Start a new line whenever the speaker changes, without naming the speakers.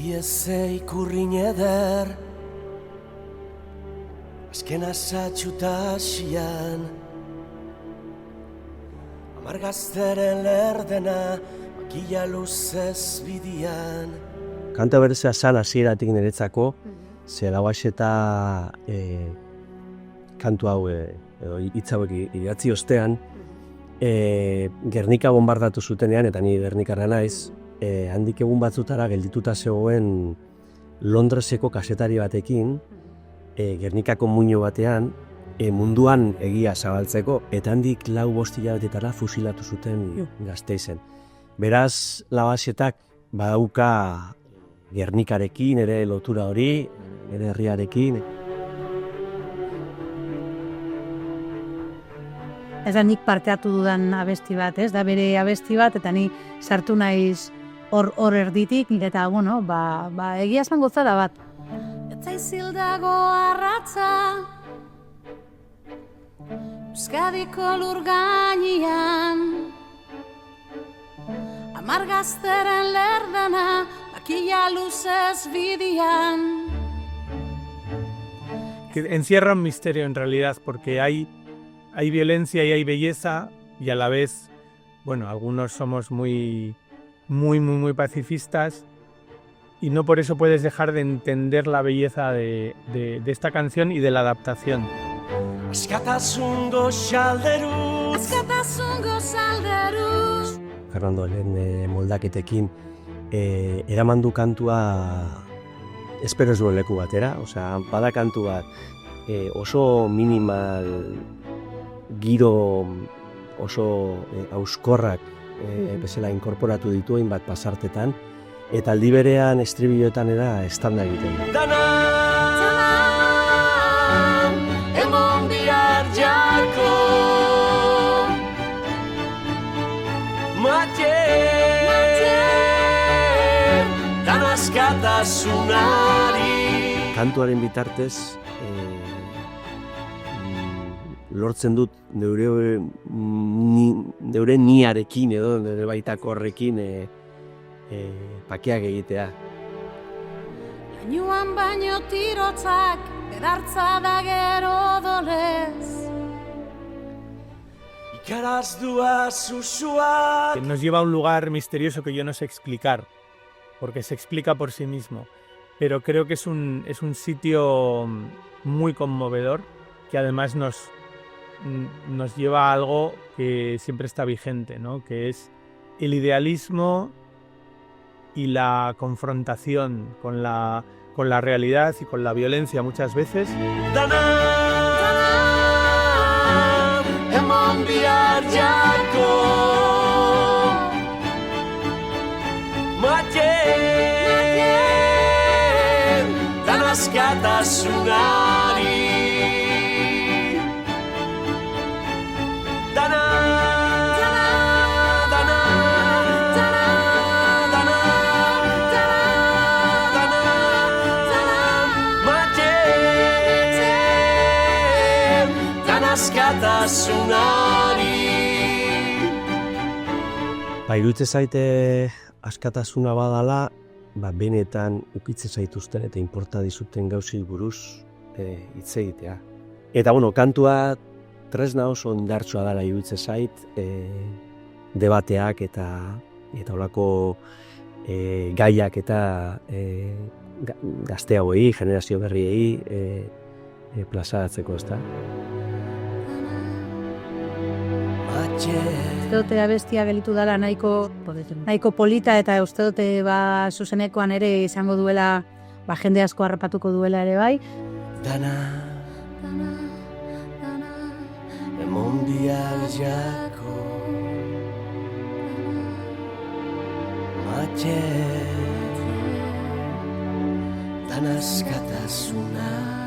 Dieze ikurrin eder, azken asatxuta asian, amargazteren lerdena, makila luzez bidian.
Kanta berezea zan hasieratik niretzako, ze Lauaxeta kantu hau edo hitz hauek idatzi ostean, Gernika bombardatu zutenean, eta ni Gernikarra naiz, handik egun batzutara geldituta zegoen Londreseko kazetari batekin, Gernikako muino batean, munduan egia zabaltzeko, eta handik 4-5 hilabetetara fusilatu zuten Gasteizen. Beraz, Lauaxetak badauka Gernikarekin, ere lotura hori, ere herriarekin.
Ez da nik parte hartu dudan abesti bat, ez da bere abesti bat, eta ni sartu naiz hor erditik, eta egia esan gozada bat.
Etzaizil dago arratza, Euskadiko lur gainean, amargazteren lerdana, makila luzez bidian.
Que encierra un misterio en realidad, porque hay violencia y hay belleza, y a la vez, bueno, algunos somos muy pacifistas, y no por eso puedes dejar de entender la belleza de esta canción y de la adaptación.
Askatasungo xalderuz,
Askatasungo salderuz.
Fernando lehen moldaketekin eraman du kantua espero ez duen leku batera, osea, bada kantu bat oso minimal, giro oso auskorrak bezala inkorporatu ditu hainbat pasartetan, eta aldi berean estribilloetan era estanda egiten da.
dana, emon bihar jako, mate, dana askatasunari.
Kantuaren bitartez lortzen dut neure niarekin edo nire baitako horrekin pakeak egitea.
Lainuan baino tirotzak, bedartza da gero dolez.
Ikaraz susua.
Que nos lleva a un lugar misterioso que yo no sé explicar, porque se explica por sí mismo. Pero creo que es un sitio muy conmovedor, que además nos lleva a algo que siempre está vigente, ¿no? Que es el idealismo y la confrontación con la realidad y con la violencia muchas veces.
Dana, emon bihar jako, mate, dana askatasunari. Dana, askatasunari.
Iruditzen zaite askatasuna badala, benetan ukitzen zaituzten eta inporta dizuten gauzei buruz hitz egitea. Eta kantua tresna oso indartsua dela iruditzen zait, debateak eta holako gaiak eta gazte hauei, generazio berriei plazaratzeko, ezta?
Uste dute abestia gelitu dela nahiko polita, eta uste dute zuzenekoan ere izango duela, jende asko harrapatuko duela ere bai.
Dana, emon bihar jako, mate, dana askatasunari.